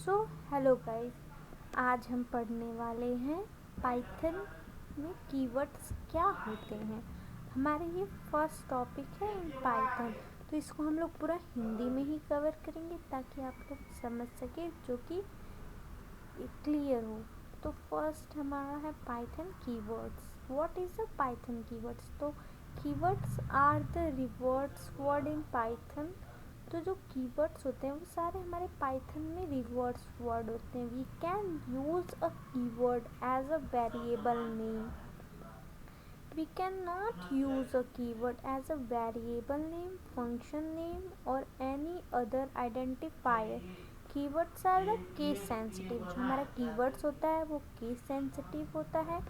So hello guys, आज हम पढ़ने वाले हैं पाइथन में कीवर्ड्स क्या होते हैं। हमारे ये फर्स्ट टॉपिक है इन पाइथन, तो इसको हम लोग पूरा हिंदी में ही कवर करेंगे ताकि आप लोग समझ सके, जो कि क्लियर हो। तो फर्स्ट हमारा है Python keywords. What is the Python keywords? तो कीवर्ड्स आर द रिवर्ड्स वर्ड इन पाइथन। तो जो कीवर्ड्स होते हैं वो सारे हमारे पाइथन में रिवर्ड्स वर्ड होते हैं। We can use a keyword as a variable name. We cannot use a keyword as a variable name, function name or any other identifier. Keywords are the case sensitive. जो हमारा keywords होता है वो case sensitive होता है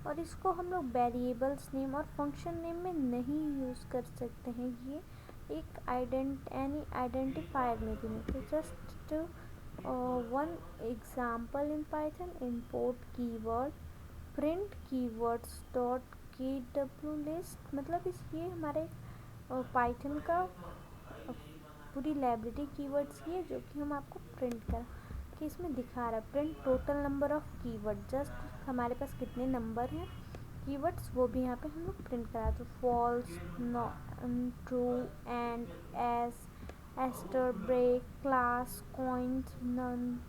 और इसको हम लोग वेरिएबल्स नेम और फंक्शन नेम में नहीं यूज़ कर सकते हैं। ये एक एनी आइडेंटिफायर में भी नहीं। तो just one example in Python, import keyword, print keywords dot KW list. मतलब इस ये हमारे पाइथन का पूरी लाइब्रेरी कीवर्ड्स की है जो कि हम आपको प्रिंट कर कि इसमें दिखा रहा है। Print total number of keyword, just हमारे पास कितने नंबर हैं कीवर्ड्स वो भी यहाँ पे हम लोग प्रिंट करा। तो फॉल्स, ट्रू, एंड, एस, एस्टर, break, class, coins, none,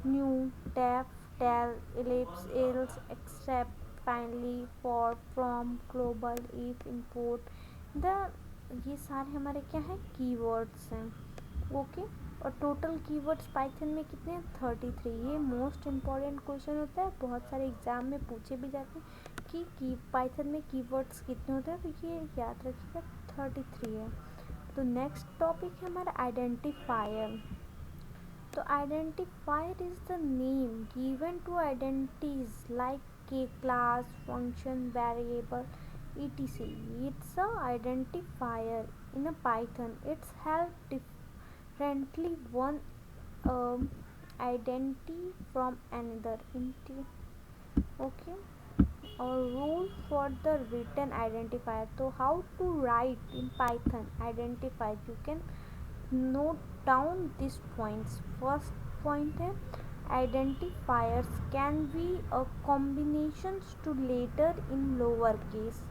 new, def, tell, ellipse, else, except, finally, for, from, global, if, import. ये सारे हमारे क्या हैं? कीवर्ड्स हैं। ओके। और टोटल कीवर्ड्स पाइथन में कितने हैं? 33। ये मोस्ट इम्पॉर्टेंट क्वेश्चन होता है, बहुत सारे एग्जाम में पूछे भी जाते हैं कि पाइथन में कीवर्ड्स कितने होते हैं, तो ये याद रखिएगा 33 है। तो नेक्स्ट टॉपिक है हमारा आइडेंटिफायर। तो identifier is the name given to identities like के class, function, variable, etc. It's a identifier in a Python. It's help differently one identity from another. Okay. Or rule for the written identifier. So how to write in Python identifier? You can note down these points. First point है identifiers can be a combinations to letter in lower case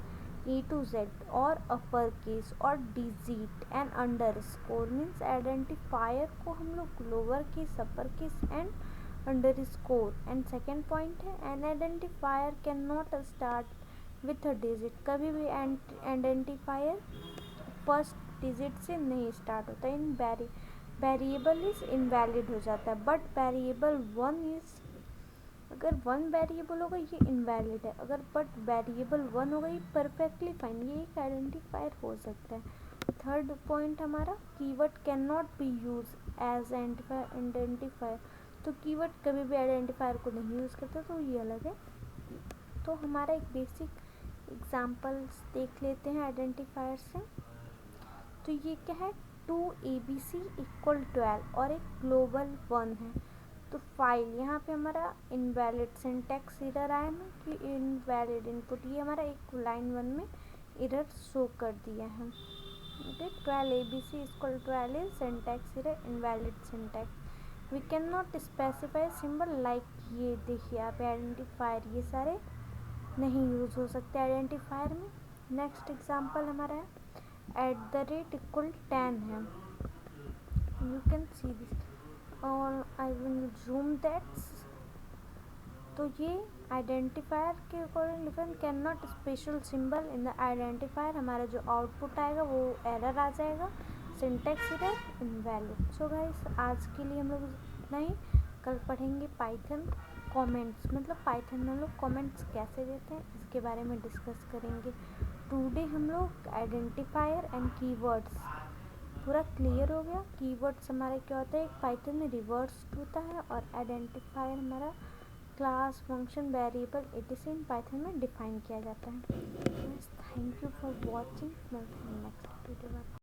A to Z or upper case or digit and underscore. Means identifier को हम लोग lower case, upper case and underscore. And second point है an identifier cannot start with a digit. कभी भी identifier first digit से नहीं start होता है। इन वेरिएबल इज इनवैलिड हो जाता है, बट वेरिएबल वन इज, अगर वन वेरिएबल होगा ये इनवैलिड है, अगर बट वेरिएबल वन होगा ये परफेक्टली फाइन, ये एक आइडेंटिफायर हो सकता है। थर्ड पॉइंट हमारा keyword can not be use as identifier. तो कीवर्ड कभी भी आइडेंटिफायर को नहीं यूज़ करता, तो ये अलग है। तो हमारा एक बेसिक एग्जाम्पल्स देख लेते हैं आइडेंटिफायर से। तो ये क्या है? 2ABC इक्वल 12 और एक ग्लोबल 1 है। तो फाइल यहाँ पे हमारा इनवैलिड सिंटैक्स एरर आया ना कि इनवैलिड इनपुट, ये हमारा एक लाइन 1 में एरर शो कर दिया है। Okay, 12ABC equal 12 is syntax error, invalid syntax. We can not specify symbol like, ये देखिए आप आइडेंटिफायर ये सारे नहीं यूज हो सकते आइडेंटिफायर में। नेक्स्ट एग्जाम्पल हमारा है @ इक्वल 10 है। यू कैन सी दिस और आई विल जूम दैट्स। तो ये आइडेंटिफायर के according different can not special symbol in the identifier. हमारा जो आउटपुट आएगा वो एरर आ जाएगा, syntax error, invalid. So guys आज के लिए हम लोग इतना ही। कल पढ़ेंगे पाइथन कमेंट्स, मतलब पाइथन में हम लोग कमेंट्स कैसे देते हैं इसके बारे में डिस्कस करेंगे। टुडे हम लोग आइडेंटिफायर एंड कीवर्ड्स पूरा क्लियर हो गया। कीवर्ड्स हमारा क्या होता है? एक पाइथन में रिवर्स होता है और आइडेंटिफायर हमारा class, function, variable etc. In Python में डिफाइन किया जाता है। Thank you for watching. मिलते हैं नेक्स्ट वीडियो में।